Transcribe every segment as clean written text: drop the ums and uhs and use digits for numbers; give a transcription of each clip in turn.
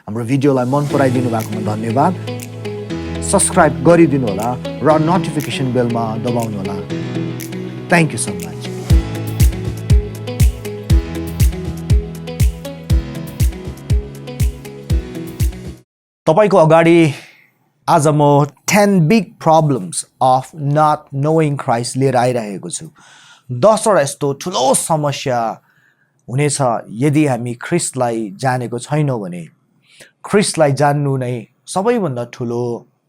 हाम्रो भिडियोलाई मन पराइदिनु भएकोमा धन्यवाद। सब्स्क्राइब गरिदिनु होला र नोटिफिकेसन बेलमा दबाउनु होला। Thank you so much. तपाईको अगाडि आज म 10 big problems of not knowing Christ लिएर आइरहेको छु। 10 वटा यस्तो ठुलो समस्या हुनेछ यदि हामी ख्रिस्टलाई जानेको छैनौँ भने। ख्रिस्टलाई जान्नु नै सबैभन्दा ठुलो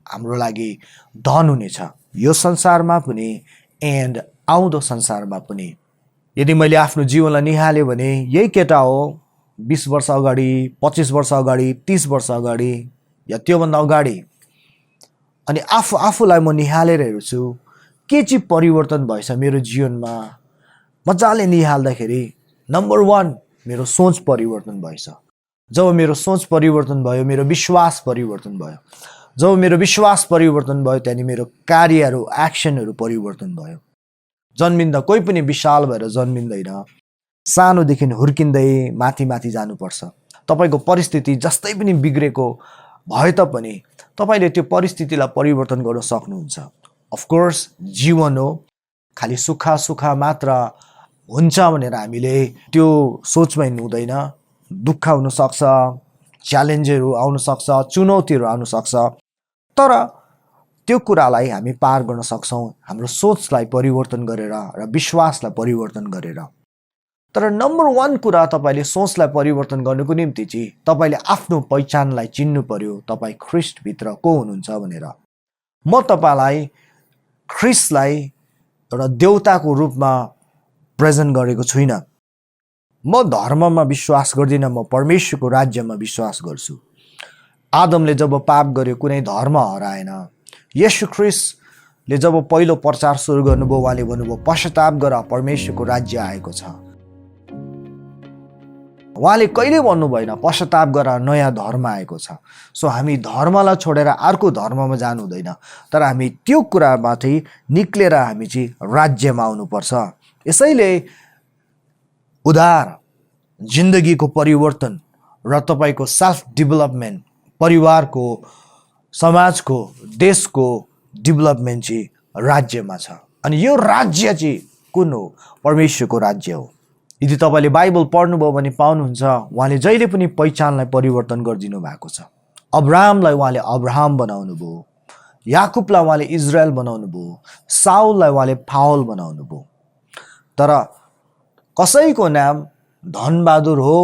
हाम्रो लागि धन हुनेछ, यो संसारमा पनि एन्ड आउँदो संसारमा पनि। यदि मैले आफ्नो जीवनलाई निहालेँ भने यही केटा हो 20 वर्ष अगाडि, 25 वर्ष अगाडि, 30 वर्ष अगाडि या त्योभन्दा अगाडि। अनि आफूलाई म निहालेर हेर्छु के चाहिँ परिवर्तन भएछ मेरो जीवनमा। मजाले निहाल्दाखेरि नम्बर 1 मेरो सोच परिवर्तन भएछ। जब मेरो सोच परिवर्तन भयो, मेरो विश्वास परिवर्तन भयो। जब मेरो विश्वास परिवर्तन भयो त्यहाँदेखि मेरो कार्यहरू, एक्सनहरू परिवर्तन भयो। जन्मिँदा कोही पनि विशाल भएर जन्मिँदैन, सानोदेखि हुर्किँदै माथि माथि जानुपर्छ। तपाईँको परिस्थिति जस्तै पनि बिग्रेको भए तापनि तपाईँले त्यो परिस्थितिलाई परिवर्तन गर्न सक्नुहुन्छ। अफकोर्स जीवन हो, खालि सुख मात्र हुन्छ भनेर हामीले त्यो सोचमा हिँड्नु हुँदैन। दुःख हुन सक्छ, च्यालेन्जहरू आउन सक्छ, चुनौतीहरू आउन सक्छ, तर त्यो कुरालाई हामी पार गर्न सक्छौँ हाम्रो सोचलाई परिवर्तन गरेर र विश्वासलाई परिवर्तन गरेर। तर नम्बर 1 कुरा तपाईँले सोचलाई परिवर्तन गर्नुको निम्ति चाहिँ तपाईँले आफ्नो पहिचानलाई चिन्नु पर्यो, तपाईँ ख्रिस्टभित्र को हुनुहुन्छ भनेर। म तपाईँलाई ख्रिस्टलाई एउटा देवताको रूपमा प्रेजेन्ट गरेको छुइनँ। म धर्ममा विश्वास गर्दिनँ, म परमेश्वरको राज्यमा विश्वास गर्छु। आदमले जब पाप गर्यो कुनै धर्म हराएन। येशू ख्रिस्टले जब पहिलो प्रचार सुरु गर्नुभयो उहाँले भन्नुभयो पश्चाताप गर, परमेश्वरको राज्य आएको छ। उहाँले कहिले भन्नु भएन पश्चाताप गर, नयाँ धर्म आएको छ। सो हामी धर्मलाई छोडेर अर्को धर्ममा जानु हुँदैन, तर हामी त्यो कुरामाथि निक्लेर हामी चाहिँ राज्यमा आउनुपर्छ। यसैले उद्धार, जिन्दगीको परिवर्तन र तपाईँको सेल्फ डेभलपमेन्ट, परिवारको, समाजको, देशको डेभलपमेन्ट चाहिँ राज्यमा छ। अनि यो राज्य चाहिँ कुन हो? परमेश्वरको राज्य हो। यदि तपाईँले बाइबल पढ्नुभयो भने पाउनुहुन्छ उहाँले जहिले पनि पहिचानलाई परिवर्तन गरिदिनु भएको छ। अब्राहमलाई उहाँले अब्राहम बनाउनु भयो, याकुबलाई उहाँले इजरायल बनाउनु भयो, साउललाई उहाँले पाउल बनाउनु भयो। तर कसैको नाम धनबहादुर हो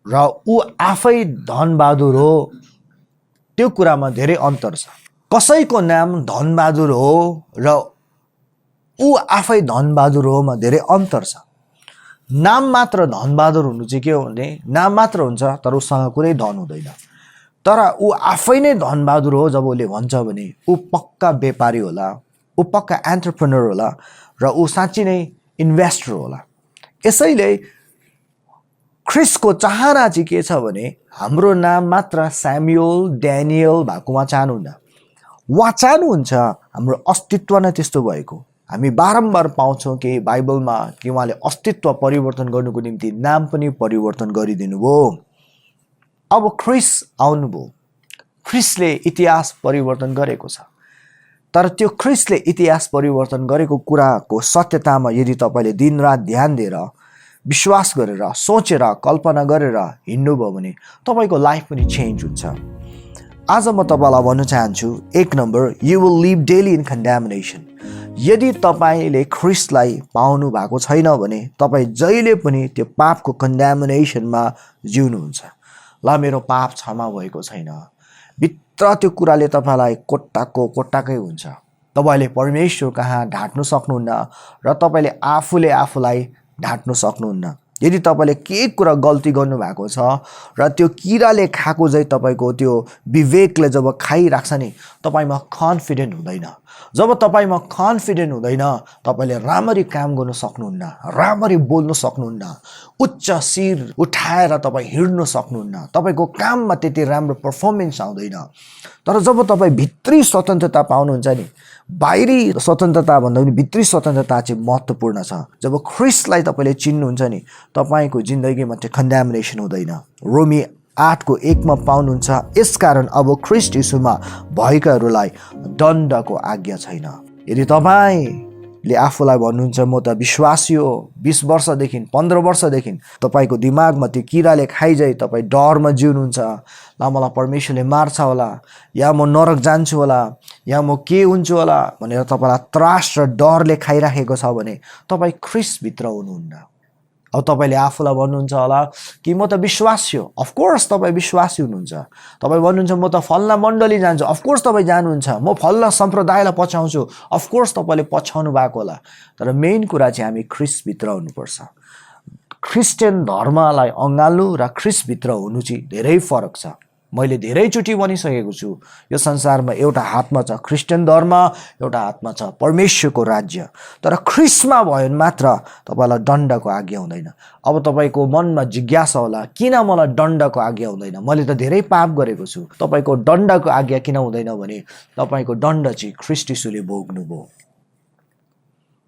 र ऊ आफै धनबहादुर हो, त्यो कुरामा धेरै अन्तर छ। कसैको नाम धनबहादुर हो र ऊ आफै धनबहादुर होमा धेरै अन्तर छ। नाम मात्र धनबहादुर हुनु चाहिँ के हो भने नाम मात्र हुन्छ तर उसँग कुनै धन हुँदैन। तर ऊ आफै नै धनबहादुर हो जब उसले भन्छ भने ऊ पक्का व्यापारी होला, ऊ पक्का एन्टरप्रेन्योर होला र ऊ साँच्चै नै इन्भेस्टर होला। यसैले ख्रिस्टको चाहना चाहिँ के छ भने हाम्रो नाम मात्र स्यामुएल, ड्यानियल भएकोमा चाहनुहुन्न। उहाँ चाहनुहुन्छ हाम्रो अस्तित्व नै त्यस्तो भएको। हामी बारम्बार पाउँछौँ कि बाइबलमा कि उहाँले अस्तित्व परिवर्तन गर्नुको निम्ति नाम पनि परिवर्तन गरिदिनु भयो। अब ख्रिस्ट आउनुभयो, ख्रिस्टले इतिहास परिवर्तन गरेको छ। तर त्यो ख्रिस्टले इतिहास परिवर्तन गरेको कुराको सत्यतामा यदि तपाईँले दिनरात ध्यान दिएर, विश्वास गरेर, सोचेर, कल्पना गरेर हिँड्नुभयो भने तपाईँको लाइफ पनि चेन्ज हुन्छ। आज म तपाईँलाई भन्न चाहन्छु 1 number, you will live daily in condemnation. यदि तपाईँले ख्रिस्टलाई पाउनु भएको छैन भने तपाईँ जहिले पनि त्यो पापको कन्ड्यामिनेसनमा जिउनुहुन्छ। ल मेरो पाप क्षमा भएको छैन, भित्र त्यो कुराले तपाईँलाई कोट्टाकै हुन्छ। तपाईँले परमेश्वर कहाँ ढाँट्नु सक्नुहुन्न र तपाईँले आफूले आफूलाई ढाँट्नु सक्नुहुन्न। यदि तपाईँले केही कुरा गल्ती गर्नुभएको छ र त्यो किराले खाएको चाहिँ तपाईँको त्यो विवेकले जब खाइराख्छ नि तपाईँमा कन्फिडेन्ट हुँदैन। जब तपाईँमा कन्फिडेन्ट हुँदैन तपाईँले राम्ररी काम गर्न सक्नुहुन्न, राम्ररी बोल्न सक्नुहुन्न, उच्च शिर उठाएर तपाईँ हिँड्न सक्नुहुन्न, तपाईँको काममा त्यति राम्रो पर्फर्मेन्स आउँदैन। तर जब तपाईँ भित्री स्वतन्त्रता पाउनुहुन्छ नि, बाहिरी स्वतन्त्रता भन्दा पनि भित्री स्वतन्त्रता चाहिँ महत्त्वपूर्ण छ। जब ख्रिस्टलाई तपाईँले चिन्नुहुन्छ नि तपाईँको जिन्दगीमा त्यो कन्ड्यामिनेसन हुँदैन। रोमी 8को 1 मा पाउनुहुन्छ, यसकारण अब ख्रीष्ट यीशुमा भएकाहरूलाई दण्डको आज्ञा छैन। यदि तपाईँले आफूलाई भन्नुहुन्छ म त विश्वासी हो, 20 वर्षदेखि 15 वर्षदेखि तपाईँको दिमागमा त्यो किराले खाइजाइ तपाईँ डरमा जिउनुहुन्छ, ल मलाई परमेश्वरले मार्छ होला, या म नरक जान्छु होला, या म के हुन्छु होला भनेर तपाईँलाई त्रास र डरले खाइराखेको छ भने तपाईँ ख्रीष्टभित्र हुनुहुन्न। अब तपाईँले आफूलाई भन्नुहुन्छ होला कि म त विश्वासी हो, अफकोर्स तपाईँ विश्वासी हुनुहुन्छ। तपाईँ भन्नुहुन्छ म त फल्ना मण्डली जान्छु, अफकोर्स तपाईँ जानुहुन्छ। म फल्ना सम्प्रदायलाई पछाउँछु, अफकोर्स तपाईँले पछाउनु भएको होला। तर मेन कुरा चाहिँ हामी ख्रीष्टभित्र हुनुपर्छ। क्रिस्चियन धर्मलाई अँगाल्नु र ख्रीष्टभित्र हुनु चाहिँ धेरै फरक छ। मैले धेरैचोटि भनिसकेको छु, यो संसारमा एउटा हातमा छ क्रिस्चियन धर्म, एउटा हातमा छ परमेश्वरको राज्य। तर ख्रीष्टमा भयो भने मात्र तपाईँलाई दण्डको आज्ञा हुँदैन। अब तपाईँको मनमा जिज्ञासा होला, किन मलाई दण्डको आज्ञा हुँदैन? मैले त धेरै पाप गरेको छु। तपाईँको दण्डको आज्ञा किन हुँदैन भने तपाईँको दण्ड चाहिँ ख्रीष्ट यीशुले भोग्नुभयो।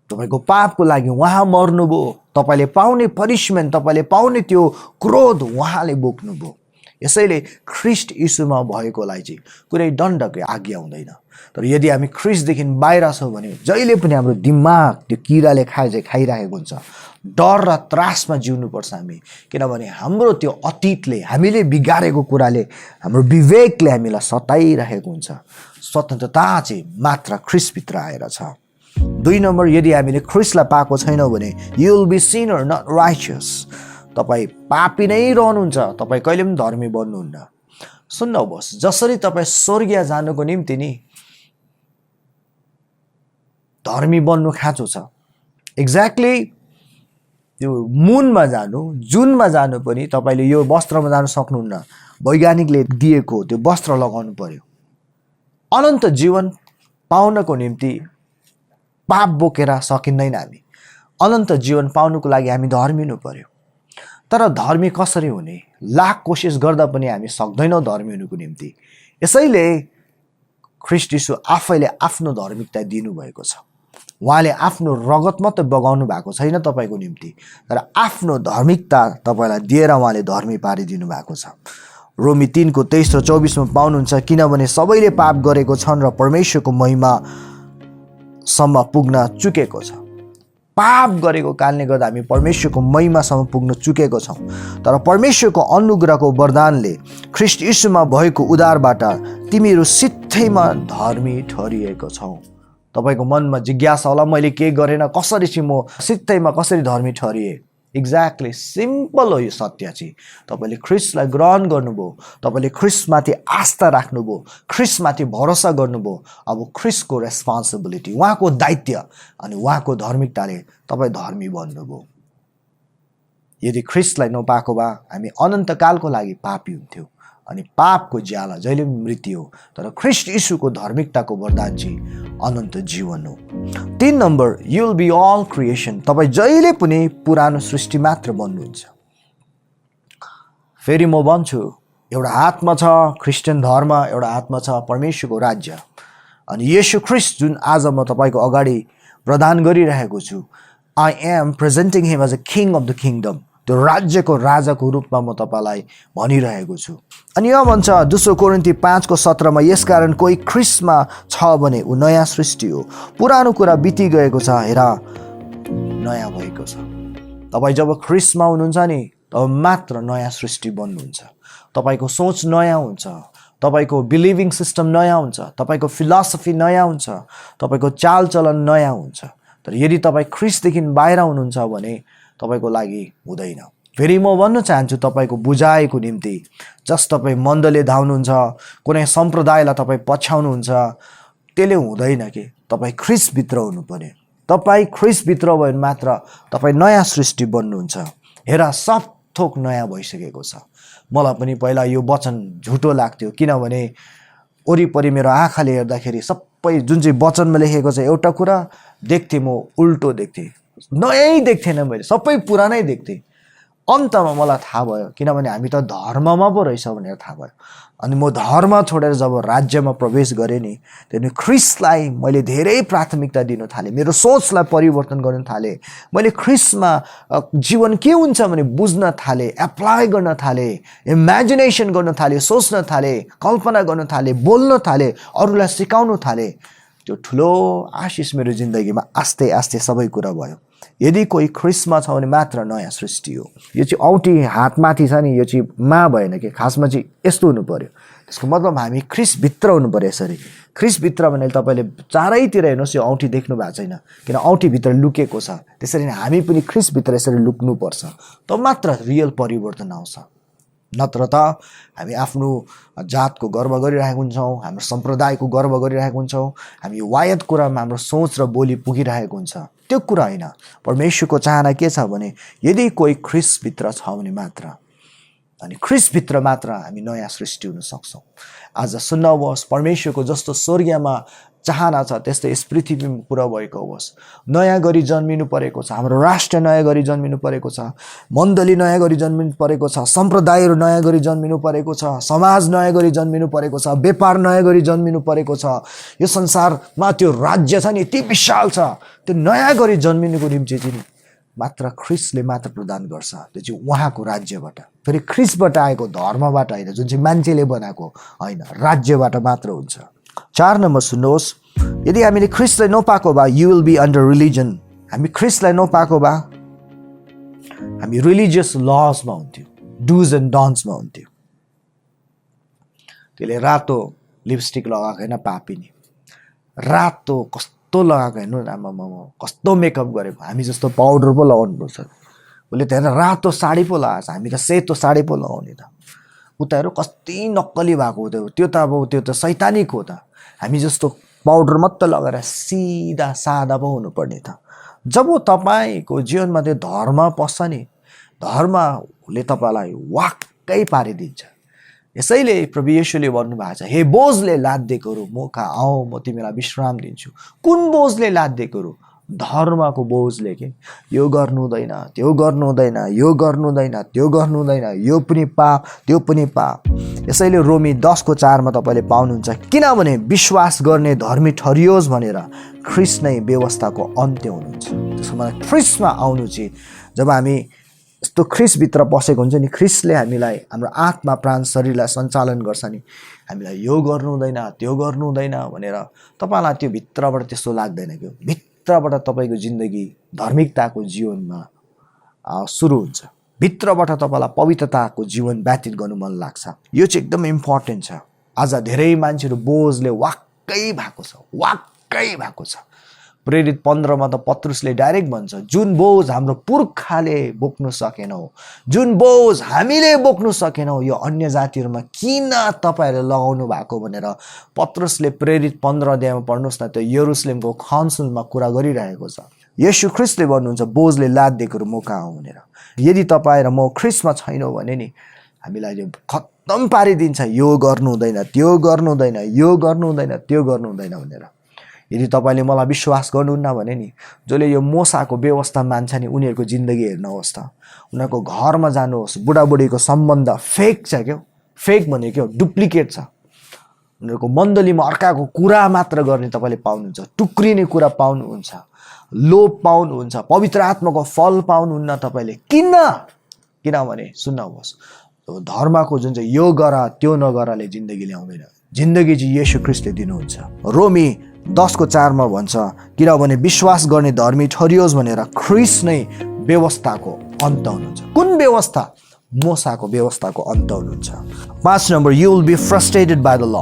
तपाईँको पापको लागि उहाँ मर्नुभयो। तपाईँले पाउने पनिसमेन्ट, तपाईँले पाउने त्यो क्रोध उहाँले बोक्नुभयो। यसैले ख्रीष्ट यीशुमा भएकोलाई चाहिँ कुनै दण्डको आज्ञा हुँदैन। तर यदि हामी ख्रीष्टदेखि बाहिर छौँ भने जहिले पनि हाम्रो दिमाग त्यो किराले खाइरहेको हुन्छ। डर र त्रासमा जिउनुपर्छ हामी, किनभने हाम्रो त्यो अतीतले, हामीले बिगारेको कुराले, हाम्रो विवेकले हामीलाई सताइरहेको हुन्छ। स्वतन्त्रता चाहिँ मात्र ख्रीष्टभित्र आएर छ। 2 नम्बर, यदि हामीले ख्रीष्टलाई पाएको छैनौँ भने you will be sinner not righteous. तपाईँ पापी नै रहनुहुन्छ, तपाईँ कहिले पनि धर्मी बन्नुहुन्न। सुन्नुहोस्, जसरी तपाईँ स्वर्गीय जानुको निम्ति नि धर्मी बन्नु खाँचो छ, एक्ज्याक्टली त्यो मुनमा जानु, जुनमा जानु पनि तपाईँले यो वस्त्रमा जानु सक्नुहुन्न। वैज्ञानिकले दिएको त्यो वस्त्र लगाउनु पर्यो। अनन्त जीवन पाउनको निम्ति पाप बोकेर सकिँदैन। हामी अनन्त जीवन पाउनुको लागि हामी धर्मी हुनु पर्यो। तर धर्मी कसरी हुने? लाख कोसिस गर्दा पनि हामी सक्दैनौँ धर्मी हुनुको निम्ति। यसैले ख्रीष्ट यीशु आफैले आफ्नो धार्मिकता दिनुभएको छ। उहाँले आफ्नो रगत मात्र बगाउनु भएको छैन तपाईँको निम्ति, तर आफ्नो धार्मिकता तपाईँलाई दिएर उहाँले धर्मी पारिदिनु भएको छ। रोमी 3को 23 र 24 मा पाउनुहुन्छ, किनभने सबैले पाप गरेको छन् र परमेश्वरको महिमासम्म पुग्न चुकेको छ। पाप गरेको कारणले गर्दा हामी परमेश्वरको महिमासम्म पुग्न चुकेको छौँ। तर परमेश्वरको अनुग्रहको वरदानले ख्रीष्ट यीशुमा भएको उद्धारबाट तिमीहरू सित्थैमा धर्मी ठहरिएको छौ। तपाईँको मनमा जिज्ञासा होला, मैले के गरेन, कसरी चाहिँ म सित्थैमा कसरी धर्मी ठहरिए? एक्ज्याक्टली सिम्पल हो यो सत्य चाहिँ। तपाईँले ख्रीष्टलाई ग्रहण गर्नुभयो, तपाईँले ख्रीष्टमाथि आस्था राख्नुभयो, ख्रीष्टमाथि भरोसा गर्नुभयो। अब ख्रीष्टको रेस्पोन्सिबिलिटी, उहाँको दायित्व अनि उहाँको धार्मिकताले तपाईँ धर्मी बन्नुभयो। यदि ख्रीष्टलाई नपाएको भए हामी अनन्तकालको लागि पापी हुन्थ्यौँ अनि पापको ज्याला जहिले पनि मृत्यु हो। तर ख्रीष्ट यीशुको धार्मिकताको वरदान चाहिँ अनन्त जीवन हो। 3 number, you will be all creation. तपाईँ जहिले पनि पुरानो सृष्टि मात्र बन्नुहुन्छ। फेरि म भन्छु, एउटा हातमा छ क्रिस्चियन धर्म, एउटा हातमा छ परमेश्वरको राज्य। अनि येशू ख्रीष्ट जुन आज म तपाईँको अगाडि प्रदान गरिरहेको छु, I am presenting him as a king of the kingdom. त्यो राज्यको राजाको रूपमा म तपाईँलाई भनिरहेको छु। अनि यो भन्छ 2 कोरिन्थी 5को 17 मा, यसकारण कोही ख्रीष्टमा छ भने ऊ नयाँ सृष्टि हो, पुरानो कुरा बिति गएको छ, हेर नयाँ भएको छ। तपाईँ जब ख्रीष्टमा हुनुहुन्छ नि तब मात्र नयाँ सृष्टि बन्नुहुन्छ। तपाईँको सोच नयाँ हुन्छ, तपाईँको बिलिभिङ सिस्टम नयाँ हुन्छ, तपाईँको फिलोसफी नयाँ हुन्छ, तपाईँको चालचलन नयाँ हुन्छ। तर यदि तपाईँ ख्रीष्टदेखि बाहिर हुनुहुन्छ भने तपाईँको लागि हुँदैन। फेरि म भन्न चाहन्छु तपाईँको बुझाएको निम्ति, जस तपाईँ मन्दले धाउनुहुन्छ, कुनै सम्प्रदायलाई तपाईँ पछ्याउनुहुन्छ, त्यसले हुँदैन कि तपाईँ ख्रीष्टभित्र हुनु पर्यो। तपाईँ ख्रीष्टभित्र भयो भने मात्र तपाईँ नयाँ सृष्टि बन्नुहुन्छ। हेर, सब थोक नयाँ भइसकेको छ। मलाई पनि पहिला यो वचन झुटो लाग्थ्यो, किनभने वरिपरि मेरो आँखाले हेर्दाखेरि सबै जुन चाहिँ वचनमा लेखेको छ एउटा कुरा देख्थेँ, म उल्टो देख्थेँ, नयाँ देख्थेन, मैले सबै पुरानै देख्थेँ। अन्तमा मलाई थाहा भयो, किनभने हामी त धर्ममा पो रहेछ भनेर थाहा भयो। अनि म धर्म छोडेर जब राज्यमा प्रवेश गरेँ नि, त्यहाँदेखि ख्रिस्टलाई मैले धेरै प्राथमिकता दिन थालेँ, मेरो सोचलाई परिवर्तन गर्न थालेँ। मैले ख्रिस्टमा जीवन के हुन्छ भने बुझ्न थालेँ, एप्लाई गर्न थालेँ, इमेजिनेसन गर्न थालेँ, सोच्न थालेँ, कल्पना गर्न थालेँ, बोल्न थालेँ, अरूलाई सिकाउन थालेँ। त्यो ठुलो आशिष मेरो जिन्दगीमा आस्ते आस्ते सबै कुरा भयो। यदि कोही ख्रिस्टमा छ भने मात्र नयाँ सृष्टि हो। यो चाहिँ औँठी हातमाथि छ नि, यो चाहिँ भएन कि, खासमा चाहिँ यस्तो हुनु पर्यो। त्यसको मतलब हामी ख्रिस्टभित्र हुनु पर्यो। यसरी ख्रिस्टभित्र भने तपाईँले चारैतिर हेर्नुहोस्, यो औँठी देख्नु भएको छैन, किन औँठीभित्र लुकेको छ। त्यसरी नै हामी पनि ख्रिस्टभित्र यसरी लुक्नुपर्छ, तब मात्र रियल परिवर्तन आउँछ। नत्र त हामी आफ्नो जातको गर्व गरिरहेको हुन्छौँ, हाम्रो सम्प्रदायको गर्व गरिरहेको हुन्छौँ, हामी वायत कुरामा हाम्रो सोच र बोली पुगिरहेको हुन्छ। त्यो कुरा होइन। परमेश्वरको चाहना के छ भने यदि कोही ख्रिस्टभित्र छ भने मात्र, अनि ख्रिस्टभित्र मात्र हामी नयाँ सृष्टि हुन सक्छौँ। आज सुन्नुहोस्, परमेश्वरको जस्तो स्वर्गीयमा चाहना छ त्यस्तै यस पृथ्वीमा पुरा भएको होस्। नयाँ गरी जन्मिनु परेको छ, हाम्रो राष्ट्र नयाँ गरी जन्मिनु परेको छ, मण्डली नयाँ गरी जन्मिनु परेको छ, सम्प्रदायहरू नयाँ गरी जन्मिनु परेको छ, समाज नयाँ गरी जन्मिनु परेको छ, व्यापार नयाँ गरी जन्मिनु परेको छ। यो संसारमा त्यो राज्य छ नि, यति विशाल छ। त्यो नयाँ गरी जन्मिनुको निम्ति चाहिँ मात्र ख्रिस्टले मात्र प्रदान गर्छ। त्यो चाहिँ उहाँको राज्यबाट, फेरि ख्रिस्टबाट आएको धर्मबाट होइन, जुन चाहिँ मान्छेले बनाएको होइन, राज्यबाट मात्र हुन्छ। 4 नम्बर सुन्नुहोस्, यदि हामीले ख्रिस्टलाई नपाएको भए you will be under religion. हामी ख्रिस्टलाई नपाएको भए हामी रिलिजियस लजमा हुन्थ्यो, डुज एन्ड डन्समा हुन्थ्यो। त्यसले रातो लिपस्टिक लगाएको होइन पापिनी, रातो कस्तो लगाएको हेर्नु न, आमामा कस्तो मेकअप गरेको, हामी जस्तो पाउडर पो लगाउनुपर्छ। उसले त्यहाँ रातो साडी पो लगाएको छ, हामी त सेतो साडी पो लगाउने त। उताहरू कति नक्कली भएको हो त्यो त, अब त्यो त सैतानिक हो त। हामी जस्तो पाउडर मात्र लगाएर सिधा सादा पो हुनुपर्ने त। जब तपाईँको जीवनमा त्यो धर्म पस्छ नि, धर्मले तपाईँलाई वाक्कै पारिदिन्छ। यसैले प्रभु येशूले भन्नुभएको छ, हे बोझले लादिएकोहरू म कहाँ आऊ, म तिमीलाई विश्राम दिन्छु। कुन बोझले लादिएकोहरू? धर्मको बोझले के, यो गर्नु हुँदैन, त्यो गर्नु हुँदैन, यो गर्नु हुँदैन, त्यो गर्नु हुँदैन, यो पनि पाप, त्यो पनि पाप। यसैले रोमी 10:4 तपाईँले पाउनुहुन्छ, किनभने विश्वास गर्ने धर्मी ठहरियोस् भनेर ख्रिस्ट नै व्यवस्थाको अन्त्य हुनुहुन्छ। त्यसको मतलब ख्रिस्टमा आउनु चाहिँ, जब हामी यस्तो ख्रिस्टभित्र बसेको हुन्छ नि, ख्रिस्टले हामीलाई हाम्रो आत्मा प्राण शरीरलाई सञ्चालन गर्छ नि, हामीलाई यो गर्नु हुँदैन, त्यो गर्नु हुँदैन भनेर तपाईँलाई त्यो भित्रबाट त्यस्तो लाग्दैन। कि भित्रबाट तपाईँको जिन्दगी धार्मिकताको जीवनमा सुरु हुन्छ, भित्रबाट तपाईँलाई पवित्रताको जीवन व्यतीत गर्नु मन लाग्छ। यो चाहिँ एकदम इम्पोर्टेन्ट छ। आज धेरै मान्छेहरू बोझले वाक्कै भएको छ, वाक्कै भएको छ। प्रेरित 15 त पत्रुसले डाइरेक्ट भन्छ, जुन बोझ हाम्रो पुर्खाले बोक्नु सकेनौ, जुन बोझ हामीले बोक्नु सकेनौ, यो अन्य जातिहरूमा किन तपाईँहरूले लगाउनु भएको भनेर पत्रुसले प्रेरित 15 अध्यायमा पढ्नुहोस् न, त्यो यरुशलेमको काउन्सिलमा कुरा गरिरहेको छ। येशू ख्रिस्टले भन्नुहुन्छ, बोझले लादिएकोहरू म कहाँ आऊ भनेर। यदि तपाईँ र म ख्रिस्टमा छैनौँ भने नि हामीलाई यो खत्तम पारिदिन्छ, यो गर्नु हुँदैन, त्यो गर्नु हुँदैन, यो गर्नु हुँदैन, त्यो गर्नु हुँदैन भनेर। यदि तपाईँले मलाई विश्वास गर्नुहुन्न भने नि, जसले यो मोसाको व्यवस्था मान्छ नि, उनीहरूको जिन्दगी हेर्नुहोस् त, उनीहरूको घरमा जानुहोस्, बुढाबुढीको सम्बन्ध फेक छ क्या। फेक भनेको के हो? डुप्लिकेट छ। उनीहरूको मण्डलीमा अर्काको कुरा मात्र गर्ने तपाईँले पाउनुहुन्छ, टुक्रिने कुरा पाउनुहुन्छ, लोभ पाउनुहुन्छ, पवित्र आत्माको फल पाउनुहुन्न तपाईँले। किनभने सुन्नुहोस्, धर्मको जुन चाहिँ यो गर त्यो नगरले जिन्दगी ल्याउँदैन, जिन्दगी चाहिँ येशू ख्रिस्टले दिनुहुन्छ। रोमी 10:4 भन्छ, किनभने विश्वास गर्ने धर्मी ठहरियोस् भनेर ख्रिस्ट नै व्यवस्थाको अन्त हुनुहुन्छ। कुन व्यवस्था? मोसाको व्यवस्थाको अन्त हुनुहुन्छ। 5 number, you will be frustrated by the law.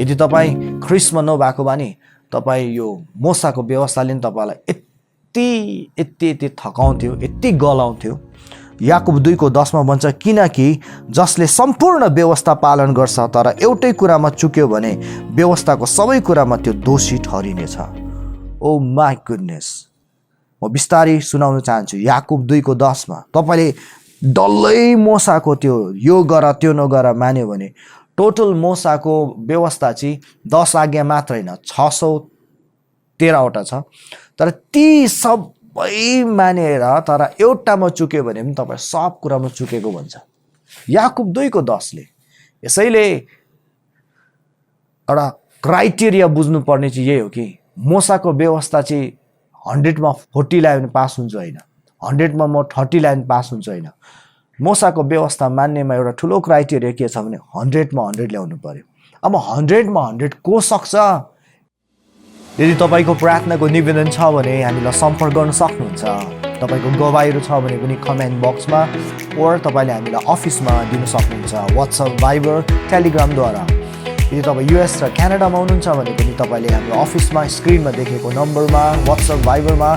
यदि तपाईँ ख्रिस्टमा नभएको भए नि तपाईँ यो मोसाको व्यवस्थाले नि तपाईँलाई यति थकाउँथ्यो, यति गलाउँथ्यो। याकुब 2:10 भन्छ, किनकि जसले सम्पूर्ण व्यवस्था पालन गर्छ तर एउटै कुरामा चुक्यो भने व्यवस्थाको सबै कुरामा त्यो दोषी ठहरिनेछ। ओ माई गुडनेस, म बिस्तारै सुनाउन चाहन्छु। याकुब 2:10 तपाईँले डल्लै मोसाको त्यो यो गर त्यो नगर मान्यो भने टोटल मोसाको व्यवस्था चाहिँ 10 आज्ञा मात्र होइन, 613 वटा छ। तर ती सब सबै मानेर तर एउटामा चुक्यो भने पनि तपाईँ सब कुरामा चुकेको भन्छ याकुब 2:10ले। यसैले एउटा क्राइटेरिया बुझ्नुपर्ने चाहिँ यही हो कि मोसाको व्यवस्था चाहिँ 100मा 40 ल्यायो भने पास हुन्छ होइन, 100मा म 30 ल्यायो भने पास हुन्छ होइन। मोसाको व्यवस्था मान्नेमा एउटा ठुलो क्राइटेरिया के छ भने 100मा 100 ल्याउनु पर्यो। अब 100मा 100 को सक्छ? यदि तपाईँको प्रार्थनाको निवेदन छ भने हामीलाई सम्पर्क गर्न सक्नुहुन्छ। तपाईँको गवाईहरू छ भने पनि कमेन्ट बक्समा ओर तपाईँले हामीलाई अफिसमा दिन सक्नुहुन्छ, वाट्सएप, भाइबर, टेलिग्रामद्वारा। यदि तपाईँ युएस र क्यानाडामा हुनुहुन्छ भने पनि तपाईँले हाम्रो अफिसमा स्क्रिनमा देखेको नम्बरमा वाट्सएप, भाइबरमा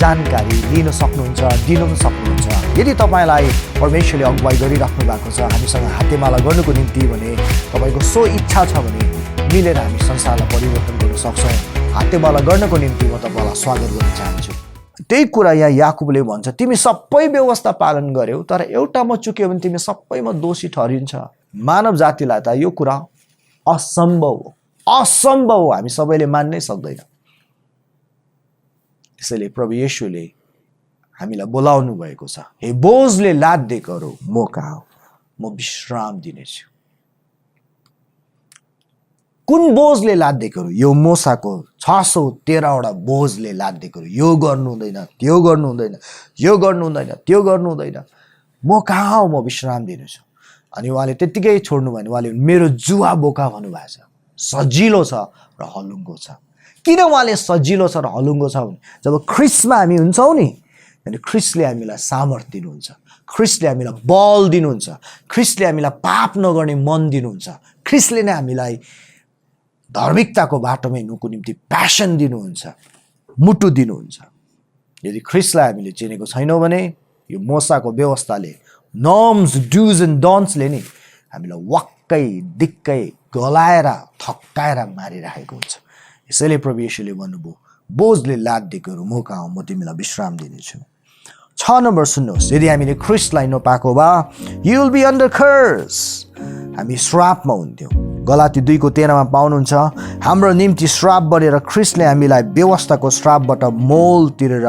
जानकारी लिन सक्नुहुन्छ, दिन पनि सक्नुहुन्छ। यदि तपाईँलाई परमेश्वरले अगुवाई गरिराख्नु भएको छ हामीसँग हातेमाला गर्नुको निम्ति भने तपाईँको सो इच्छा छ भने मिलेर हामी संसारलाई परिवर्तन गर्न सक्छौँ। हातेमाला गर्नको निम्ति म तपाईँलाई स्वागत गर्न चाहन्छु। त्यही कुरा यहाँ याकुबले भन्छ, तिमी सबै व्यवस्था पालन गर्यौ तर एउटामा चुक्यो भने तिमी सबैमा दोषी ठहरिन्छ। मानव जातिलाई त यो कुरा असम्भव हो, असम्भव हो, हामी सबैले मान्नै सक्दैन। त्यसैले प्रभु येशूले हामीलाई बोलाउनु भएको छ, हे बोझले लादिएकोहरू म कहाँ हो, म विश्राम दिनेछु। कुन बोझले लादिएकोहरू? यो मोसाको 613वटा बोझले लादिएकोहरू। यो गर्नु हुँदैन, त्यो गर्नु हुँदैन, यो गर्नु हुँदैन, त्यो गर्नु हुँदैन, म कहाँ हो, म विश्राम दिनेछु। अनि उहाँले त्यत्तिकै छोड्नु भयो भने उहाँले मेरो जुवा बोका भन्नुभएको छ। सजिलो छ र हलुङ्गो छ। किन उहाँले सजिलो छ र हलुङ्गो छ भने जब ख्रिस्टमा हामी हुन्छौँ नि, अनि ख्रिस्टले हामीलाई सामर्थ दिनुहुन्छ, ख्रिस्टले हामीलाई बल दिनुहुन्छ, ख्रिस्टले हामीलाई पाप नगर्ने मन दिनुहुन्छ, ख्रिस्टले नै हामीलाई धार्मिकताको बाटोमा हिँड्नुको निम्ति प्यासन दिनुहुन्छ, मुटु दिनुहुन्छ। यदि ख्रिस्टलाई हामीले चिनेको छैनौँ भने यो मोसाको व्यवस्थाले, नर्म्स, डुज एन्ड डन्ट्सले नि हामीलाई वाक्कै दिक्कै गलाएर थक्काएर मारिराखेको हुन्छ। यसैले प्रभु येशूले भन्नुभयो, बोझले लादिएकोहरू म कहाँ हो, म तिमीलाई विश्राम दिनेछु। 6 नम्बर सुन्नुहोस्, यदि हामीले ख्रिस्टलाई नपाएको भए you will be under curse, हामी श्रापमा हुन्थ्यौँ। गलाती 2:13मा पाउनुहुन्छ, हाम्रो निम्ति श्राप बनेर ख्रिस्टले हामीलाई व्यवस्थाको श्रापबाट मोल तिरेर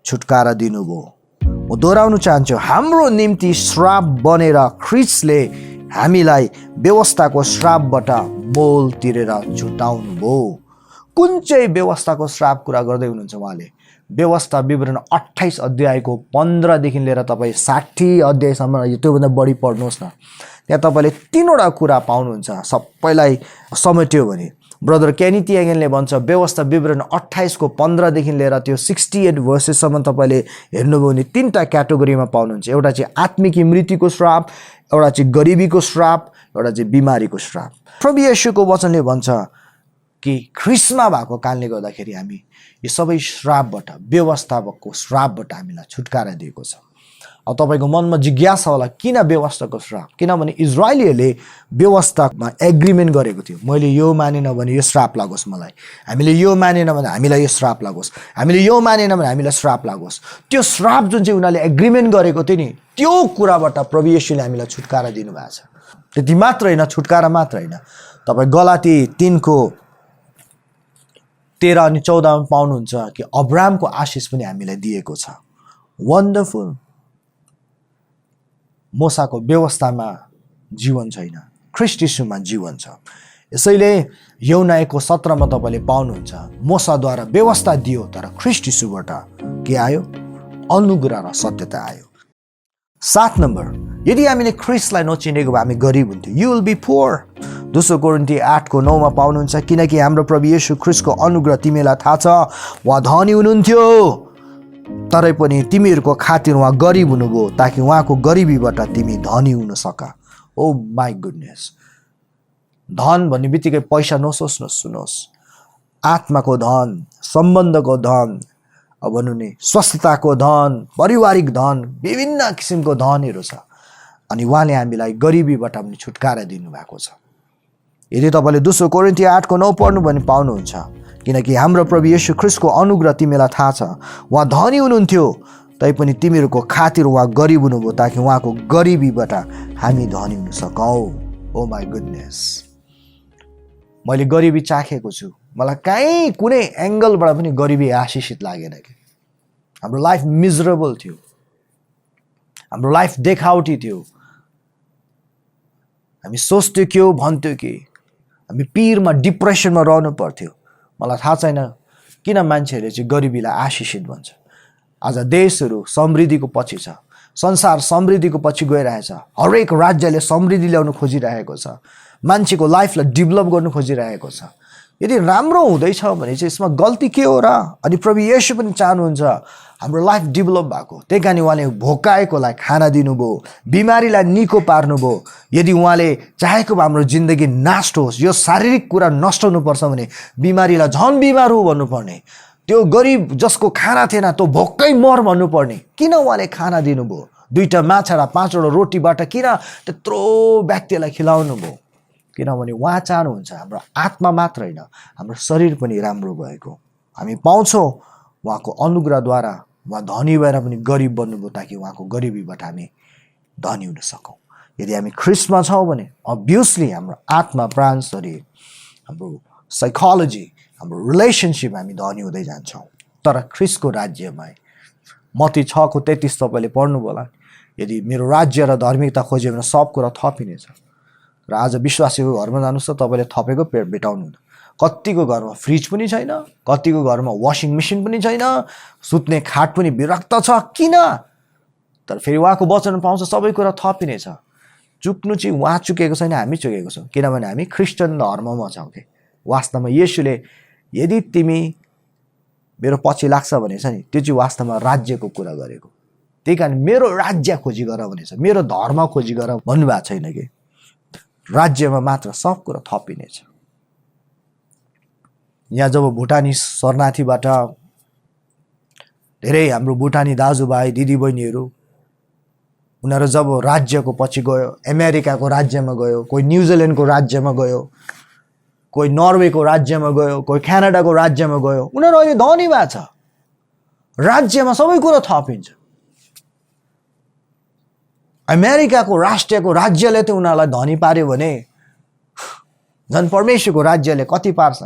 छुटकारा दिनुभयो। म दोहोऱ्याउन चाहन्छु, हाम्रो निम्ति श्राप बनेर ख्रिस्टले हामीलाई व्यवस्थाको श्रापबाट मोल तिरेर छुटाउनु भयो। कुन चाहिँ व्यवस्थाको श्राप कुरा गर्दै हुनुहुन्छ उहाँले? व्यवस्था विवरण 28 अध्यायको 15 देखि लिएर तपाईँ 60 अध्यायसम्म त्योभन्दा बढी पढ्नुहोस् न। त्यहाँ तपाईँले 3वटा कुरा पाउनुहुन्छ। सबैलाई समेट्यो भने ब्रदर केनिथी एगेनले भन्छ, व्यवस्था विवरण 28 को 15 देखि लिएर त्यो 68 भर्सेससम्म तपाईँले हेर्नुभयो भने 3टा क्याटेगोरीमा पाउनुहुन्छ। एउटा चाहिँ आत्मिक मृत्युको श्राप, एउटा चाहिँ गरिबीको श्राप, एउटा चाहिँ बिमारीको श्राप। प्रभु येशूको वचनले भन्छ कि ख्रिस्टमा भएको कारणले गर्दाखेरि हामी यो सबै श्रापबाट, व्यवस्थाको श्रापबाट हामीलाई छुटकारा दिएको छ। अब तपाईँको मनमा जिज्ञासा होला, किन व्यवस्थाको श्राप? किनभने इजरायलीहरूले व्यवस्थामा एग्रिमेन्ट गरेको थियो, मैले यो मानेन भने यो श्राप लागोस् मलाई, हामीले यो मानेन भने हामीलाई यो श्राप लागोस्, हामीले यो मानेन भने हामीलाई श्राप लागोस्। त्यो श्राप जुन चाहिँ उनीहरूले एग्रिमेन्ट गरेको थियो नि, त्यो कुराबाट प्रभु येशूले हामीलाई छुटकारा दिनुभएको छ। त्यति मात्र होइन, छुटकारा मात्र होइन, तपाईँ गलाती 3:13 अनि 14मा पाउनुहुन्छ कि अब्राहमको आशिष पनि हामीलाई दिएको छ। वन्डरफुल। मोसाको व्यवस्थामा जीवन छैन, ख्रिस्ट यीशुमा जीवन छ। यसैले यूहन्ना 1:17मा तपाईँले पाउनुहुन्छ, मोसाद्वारा व्यवस्था दियो तर ख्रिस्ट यीशुबाट के आयो? अनुग्रह र सत्यता आयो। 7 नम्बर, यदि हामीले ख्रिस्टलाई नचिनेको भए हामी गरिब हुन्थ्यौँ। You will be poor. 2 कोरिन्थी 8:9मा पाउनुहुन्छ, किनकि हाम्रो प्रभु येशू ख्रिस्टको अनुग्रह तिमीलाई थाहा छ, उहाँ धनी हुनुहुन्थ्यो तरै पनि तिमीहरूको खातिर उहाँ गरिब हुनुभयो ताकि उहाँको गरिबीबाट तिमी धनी हुन सका। ओ माई गुडनेस। धन भन्ने बित्तिकै पैसा नसोच्नुहोस्, सुन्नुहोस्, आत्माको धन, सम्बन्धको धन, अब भनौँ नि स्वस्थताको धन, पारिवारिक धन, विभिन्न किसिमको धनहरू छ। अनि उहाँले हामीलाई गरिबीबाट पनि छुटकारा दिनुभएको छ। यदि तपाईँले 2 कोरिन्थी 8:9 पढ्नु भने पाउनुहुन्छ, किनकि हाम्रो प्रभु येशू ख्रिस्टको अनुग्रह तिमीलाई थाहा छ, उहाँ धनी हुनुहुन्थ्यो तैपनि तिमीहरूको खातिर उहाँ गरिब हुनुभयो ताकि उहाँको गरिबीबाट हामी धनी हुन सकौँ। ओ माई गुडनेस। मैले गरिबी चाखेको छु, मलाई कहीँ कुनै एङ्गलबाट पनि गरिबी आशिषित लागेन कि हाम्रो लाइफ मिजरेबल थियो, हाम्रो लाइफ देखावटी थियो। हामी सोच्थ्यो के हो भन्थ्यो कि हामी पिरमा डिप्रेसनमा रहनु पर्थ्यो। मलाई थाहा छैन किन मान्छेहरूले चाहिँ गरिबीलाई आशिषित भन्छ। आज देशहरू समृद्धिको पछि छ, संसार समृद्धिको पछि गइरहेछ, हरेक राज्यले समृद्धि ल्याउन खोजिरहेको छ, मान्छेको लाइफलाई डेभलप गर्नु खोजिरहेको छ। यदि राम्रो हुँदैछ भने चाहिँ यसमा गल्ती के हो र? अनि प्रभु येशू पनि चाहनुहुन्छ हाम्रो लाइफ डेभलप भएको। त्यही कारण उहाँले भोकाएकोलाई खाना दिनुभयो, बिमारीलाई निको पार्नुभयो। यदि उहाँले चाहेको हाम्रो जिन्दगी नष्ट होस्, यो शारीरिक कुरा नष्ट हुनुपर्छ भने बिमारीलाई झन् बिमार हो भन्नुपर्ने, त्यो गरिब जसको खाना थिएन त्यो भोकै मर भन्नुपर्ने, किन उहाँले खाना दिनुभयो? 2टा माछा र 5वटा रोटीबाट किन त्यत्रो व्यक्तिलाई खिलाउनु भयो? किनभने उहाँ चाहनुहुन्छ हाम्रो आत्मा मात्र होइन, हाम्रो शरीर पनि राम्रो भएको हामी पाउँछौँ। उहाँको अनुग्रहद्वारा उहाँ धनी भएर पनि गरिब बन्नुभयो ताकि उहाँको गरिबीबाट हामी धनी हुन सकौँ। यदि हामी ख्रिस्टमा छौँ भने अभियसली हाम्रो आत्मा, प्राण, शरीर, हाम्रो साइकोलोजी, हाम्रो रिलेसनसिप हामी धनी हुँदै जान्छौँ। तर ख्रिस्टको राज्यमा मत्ती 6:33 तपाईँले पढ्नुभयो होला, यदि मेरो राज्य र धार्मिकता खोज्यो भने सब कुरा थपिनेछ। र आज विश्वासीको घरमा जानुहोस् त तपाईँले थपेको पेट भेटाउनुहुन्न। कतिको घरमा फ्रिज पनि छैन, कतिको घरमा वासिङ मेसिन पनि छैन, सुत्ने खाट पनि विरक्त छ। किन? तर फेरि उहाँको वचन पाउँछ सबै कुरा थपिनेछ। चुक्नु चाहिँ उहाँ चुकेको छैन, हामी चुकेको छौँ, किनभने हामी क्रिस्चियन धर्ममा छौँ। कि वास्तवमा येशूले यदि तिमी मेरो पछि लाग्छ भनेछ नि, त्यो चाहिँ वास्तवमा राज्यको कुरा गरेको। त्यही कारण मेरो राज्य खोजी गर भनेछ, मेरो धर्म खोजी गर भन्नुभएको छैन। कि राज्यमा मात्र सब कुरा थपिनेछ। यहाँ जब भुटानी शरणार्थीबाट धेरै हाम्रो भुटानी दाजुभाइ दिदीबहिनीहरू उनीहरू जब राज्यको पछि गयो, अमेरिकाको राज्यमा गयो, कोही न्युजिल्यान्डको राज्यमा गयो, कोही नर्वेको राज्यमा गयो, कोही क्यानाडाको राज्यमा गयो, उनीहरू अहिले धनी भएको छ। राज्यमा सबै कुरा थपिन्छ। अमेरिकाको राष्ट्रको राज्यले त उनीहरूलाई धनी पार्यो भने झन् परमेश्वरको राज्यले कति पार्छ।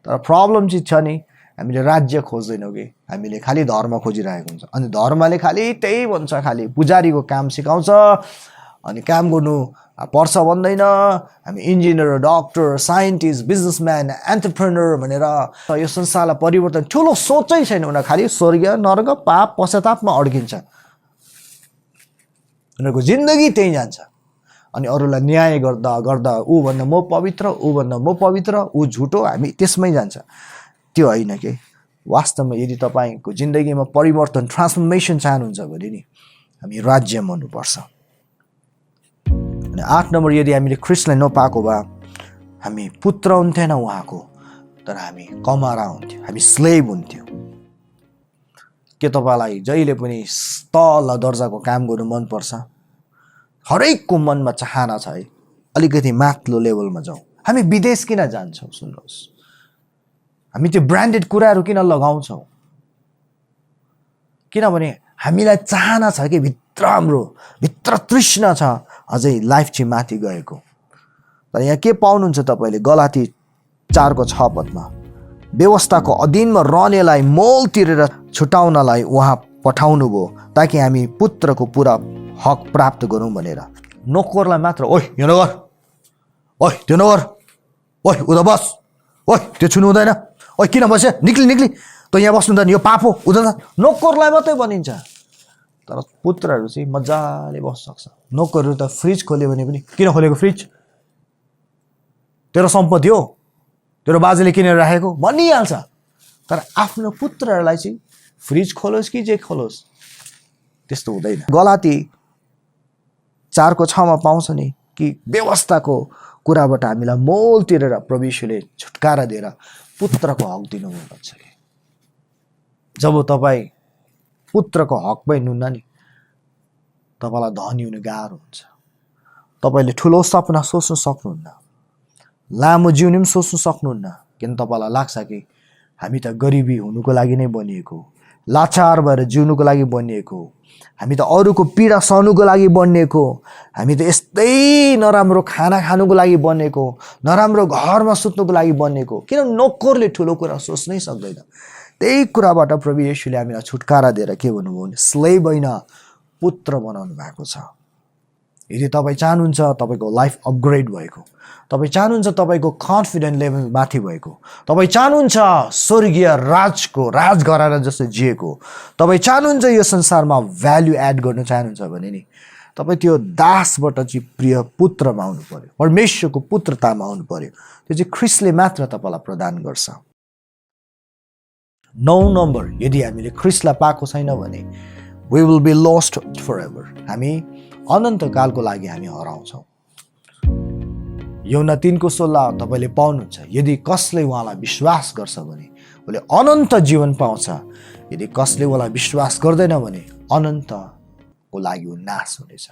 तर प्रब्लम चाहिँ छ नि, हामीले राज्य खोज्दैनौँ कि हामीले खालि धर्म खोजिरहेको हुन्छ। अनि धर्मले खालि त्यही भन्छ, खालि पुजारीको काम सिकाउँछ, अनि काम गर्नु पर्छ भन्दैन। हामी engineer, doctor, scientist, businessman, entrepreneur भनेर यो संसारलाई परिवर्तन ठुलो सोचै छैन। उनीहरू खालि स्वर्ग, नर्क, पाप, पश्चातापमा अड्किन्छ। उनीहरूको जिन्दगी त्यही जान्छ। अनि अरूलाई न्याय गर्दा गर्दा ऊभन्दा म पवित्र, ऊभन्दा म पवित्र, ऊ झुटो, हामी त्यसमै जान्छ। त्यो होइन कि वास्तवमा यदि तपाईँको जिन्दगीमा परिवर्तन, ट्रान्सफर्मेसन चाहनुहुन्छ भने नि हामी राज्यमा हुनुपर्छ। अनि 8 नम्बर, यदि हामीले ख्रिस्टलाई नपाएको भए हामी पुत्र हुन्थेन उहाँको, तर हामी कमारा हुन्थ्यौँ, हामी स्लेभ हुन्थ्यौँ। के तपाईँलाई जहिले पनि तल दर्जाको काम गर्नु मनपर्छ? हरेकको मनमा चाहना छ है अलिकति माथिल्लो लेभलमा जाउँ। हामी विदेश किन जान्छौँ? सुन्नुहोस्, हामी त्यो ब्रान्डेड कुराहरू किन लगाउँछौँ? किनभने हामीलाई चाहना छ कि हाम्रो भित्र तृष्णा छ अझै लाइफ चाहिँ माथि गएको। तर यहाँ के पाउनुहुन्छ तपाईँले? गलाती 4:6 व्यवस्थाको अधीनमा रहनेलाई मोल तिरेर छुटाउनलाई उहाँ पठाउनु भयो ताकि हामी पुत्रको पुरा हक प्राप्त गरौँ भनेर। नोकरलाई मात्र ओइ यो नगर, ओइ त्यो नगर, ओइ उता बस, ओइ त्यो छुनु हुँदैन, ओइ किन बस्यो, निक्ली निक्ली, त यहाँ बस्नु त यो पाप हो उता। नोकरलाई मात्रै भनिन्छ। तर पुत्रहरू चाहिँ मजाले बस्न सक्छ। नोकरहरू त फ्रिज खोल्यो भने पनि किन खोलेको फ्रिज, तेरो सम्पत्ति हो, तेरो बाजेले किनेर राखेको भनिहाल्छ। तर आफ्नो पुत्रहरूलाई चाहिँ फ्रिज खोलोस् कि जे खोलोस् त्यस्तो हुँदैन। गलाती 4:6 पाउँछ नि कि व्यवस्थाको कुराबाट हामीलाई मोल तिरेर प्रभु यीशुले छुटकारा दिएर पुत्रको हक दिनुभयो भन्छ। कि जब तपाईँ पुत्रको हक पाइनुहुन्न नि तपाईँलाई धनी हुनु गाह्रो हुन्छ। तपाईँले ठुलो सपना सोच्नु सक्नुहुन्न, लामो जिउने पनि सोच्नु सक्नुहुन्न, किन तपाईँलाई लाग्छ कि हामी त गरिबी हुनुको लागि नै बनिएको, लाचार भएर जिउनुको लागि बनिएको, हामी त अरूको पीडा सहनुको लागि बनिएको, हामी त यस्तै नराम्रो खाना खानुको लागि बनिएको, नराम्रो घरमा सुत्नुको लागि बनिएको। किन नोकरले ठुलो कुरा सोच्नै सक्दैन? त्यही कुराबाट प्रभु येशूले हामीलाई छुटकारा दिएर के भन्नुभयो भने स्लेभ होइन पुत्र बनाउनु भएको छ। यदि तपाईँ चाहनुहुन्छ तपाईँको लाइफ अपग्रेड भएको, तपाईँ चाहनुहुन्छ तपाईँको कन्फिडेन्ट लेभल माथि भएको, तपाईँ चाहनुहुन्छ स्वर्गीय राज घराना जस्तो जिएको, तपाईँ चाहनुहुन्छ यो संसारमा भ्याल्यु एड गर्न चाहनुहुन्छ भने नि तपाईँ त्यो दासबाट चाहिँ प्रिय पुत्रमा आउनु पर्यो, परमेश्वरको पुत्रतामा आउनु पर्यो। त्यो चाहिँ ख्रिस्टले मात्र तपाईँलाई प्रदान गर्छ। 9 नम्बर, यदि हामीले ख्रिस्टलाई पाएको छैन भने we will be lost forever, हामी अनन्तकालको लागि हामी हराउँछौँ। यूहन्ना 3:16 तपाईँले पाउनुहुन्छ, यदि कसले उहाँलाई विश्वास गर्छ भने उसले अनन्त जीवन पाउँछ, यदि कसले उहाँलाई विश्वास गर्दैन भने अनन्तको लागि ऊ नाश हुनेछ।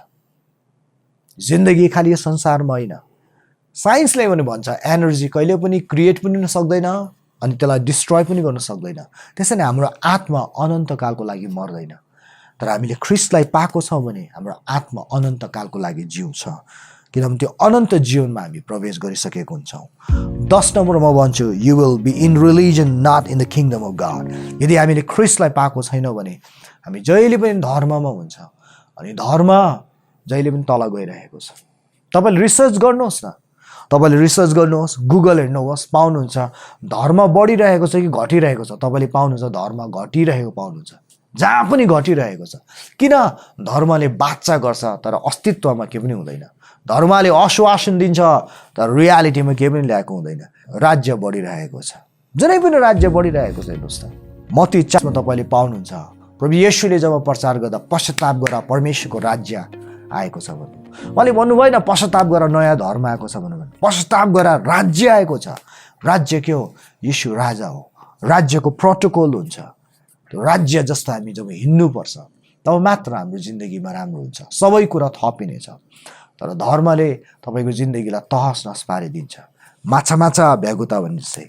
जिन्दगी खालि यो संसारमा होइन। साइन्सले पनि भन्छ एनर्जी कहिले पनि क्रिएट पनि हुन सक्दैन अनि त्यसलाई डिस्ट्रोय पनि गर्न सक्दैन। त्यसैले हाम्रो आत्मा अनन्तकालको लागि मर्दैन। तर हामीले ख्रिस्टलाई पाएको छौँ भने हाम्रो आत्मा अनन्तकालको लागि जिउँछ, किनभने त्यो अनन्त जीवनमा हामी प्रवेश गरिसकेको हुन्छौँ। 10 नम्बर म भन्छु, you will be in religion not in the kingdom of God. यदि हामीले ख्रिस्टलाई पाएको छैन भने हामी जहिले पनि धर्ममा हुन्छ अनि धर्म जहिले पनि तल गइरहेको छ। तपाईँले रिसर्च गर्नुहोस् न, तपाईँले रिसर्च गर्नुहोस्, गुगल हेर्नुहोस्, पाउनुहुन्छ धर्म बढिरहेको छ कि घटिरहेको छ। तपाईँले पाउनुहुन्छ धर्म घटिरहेको पाउनुहुन्छ, जहाँ पनि घटिरहेको छ। किन? धर्मले बाचा गर्छ तर अस्तित्वमा केही पनि हुँदैन। धर्मले आश्वासन दिन्छ तर रियालिटीमा केही पनि ल्याएको हुँदैन। राज्य बढिरहेको छ, जुनै पनि राज्य बढिरहेको छ। हेर्नुहोस् त, मत्ती 4 तपाईँले पाउनुहुन्छ प्रभु येशूले जब प्रचार गर्दा पश्चाताप गर परमेश्वरको राज्य आएको छ भन्नु। उहाँले भन्नुभएन पश्चाताप गर नयाँ धर्म आएको छ भन्नुभयो, पश्चाताप गर राज्य आएको छ। राज्य के हो? येशू राजा हो। राज्यको प्रोटोकल हुन्छ। त्यो राज्य जस्तो हामी जब हिँड्नुपर्छ तब मात्र हाम्रो जिन्दगीमा राम्रो हुन्छ, सबै कुरा थपिनेछ। तर धर्मले तपाईँको जिन्दगीलाई तहस नहस पारिदिन्छ। माछा भ्यागुता भन्ने चाहिँ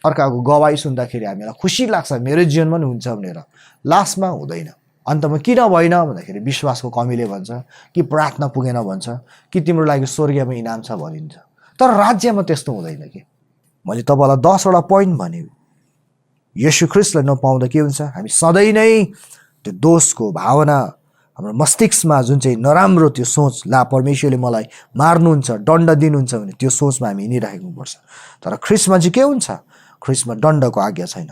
अर्काको गवाई सुन्दाखेरि हामीलाई खुसी लाग्छ, मेरो जीवनमा पनि हुन्छ भनेर। लास्टमा हुँदैन। अन्तमा किन भएन भन्दाखेरि विश्वासको कमीले भन्छ कि प्रार्थना पुगेन भन्छ कि तिम्रो लागि स्वर्गमा इनाम छ भनिन्छ। तर राज्यमा त्यस्तो हुँदैन कि। मैले तपाईँलाई 10 वटा पोइन्ट भने येशू ख्रिस्टलाई नपाउँदा के हुन्छ? हामी सधैँ नै त्यो दोषको भावना हाम्रो मस्तिष्कमा जुन चाहिँ नराम्रो त्यो सोच, ला परमेश्वरले मलाई मार्नुहुन्छ, दण्ड दिनुहुन्छ भने त्यो सोचमा हामी हिँडिरहेको पर्छ। तर ख्रिस्टमा चाहिँ के हुन्छ? ख्रिस्टमा दण्डको आज्ञा छैन।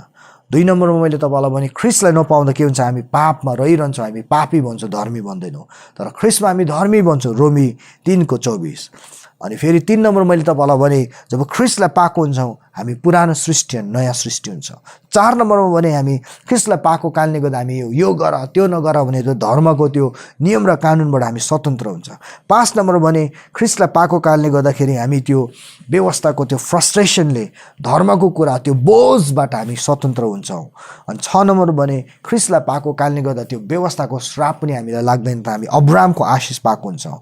2 नम्बरमा मैले तपाईँलाई भने ख्रिस्टलाई नपाउँदा के हुन्छ? हामी पापमा रहिरहन्छौँ, हामी पापी भन्छौँ, धर्मी भन्दैनौँ। तर ख्रिस्टमा हामी धर्मी भन्छौँ, रोमी 3:24। अनि फेरि 3 नम्बर मैले तपाईँलाई भने जब ख्रिस्टलाई पाएको हुन्छौँ हामी पुरानो सृष्टि नयाँ सृष्टि हुन्छ। 4 नम्बरमा भने हामी ख्रिस्टलाई पाएको कारणले गर्दा हामी यो गर त्यो नगर भने त्यो धर्मको त्यो नियम र कानुनबाट हामी स्वतन्त्र हुन्छ। 5 नम्बर भने ख्रिस्टलाई पाएको कारणले गर्दाखेरि हामी त्यो व्यवस्थाको त्यो फ्रस्ट्रेसनले धर्मको कुरा त्यो बोझबाट हामी स्वतन्त्र हुन्छौँ। अनि 6 नम्बर भने ख्रिस्टलाई पाएको कारणले गर्दा त्यो व्यवस्थाको श्राप पनि हामीलाई लाग्दैन, त हामी अब्राहमको आशिष पाएको हुन्छौँ।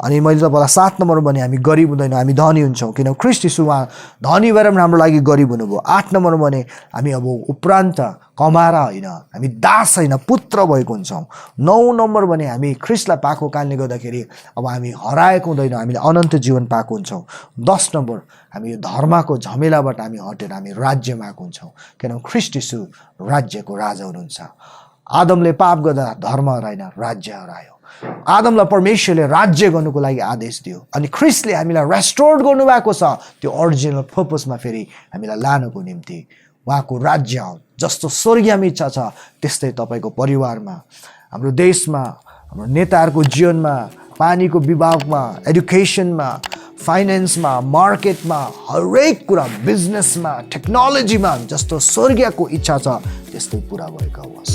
अनि मैले तपाईँलाई 7 नम्बर भने हामी गरिब हुँदैन, हामी धनी हुन्छौँ, किन ख्रिस्ट यीशु उहाँ धनी भएर पनि हाम्रो लागि गरिब हुनुभयो। 8 नम्बर भने हामी अब उपरान्त कमारा होइन, हामी दास होइन पुत्र भएको हुन्छौँ। 9 नम्बर भने हामी ख्रिस्टलाई पाएको कारणले गर्दाखेरि अब हामी हराएको हुँदैन, हामीले अनन्त जीवन पाएको हुन्छौँ। 10 नम्बर हामी यो धर्मको झमेलाबाट हामी हटेर हामी राज्यमा आएको हुन्छौँ, किनभने ख्रिस्ट यीशु राज्यको राजा हुनुहुन्छ। आदमले पाप गर्दा धर्म हराएन, राज्य हरायो। आदमलाई परमेश्वरले राज्य गर्नुको लागि आदेश दियो अनि ख्रिस्टले हामीलाई रेस्टोर गर्नुभएको छ त्यो ओरिजिनल पर्पसमा फेरि हामीलाई लानुको निम्ति। उहाँको राज्य जस्तो स्वर्गीयमा इच्छा छ त्यस्तै तपाईँको परिवारमा, हाम्रो देशमा, हाम्रो नेताहरूको जीवनमा, पानीको विभागमा, एडुकेसनमा, फाइनेन्समा, मार्केटमा, हरेक कुरा, बिजनेसमा, टेक्नोलोजीमा जस्तो स्वर्गीयको इच्छा छ त्यस्तै पुरा भएको होस्।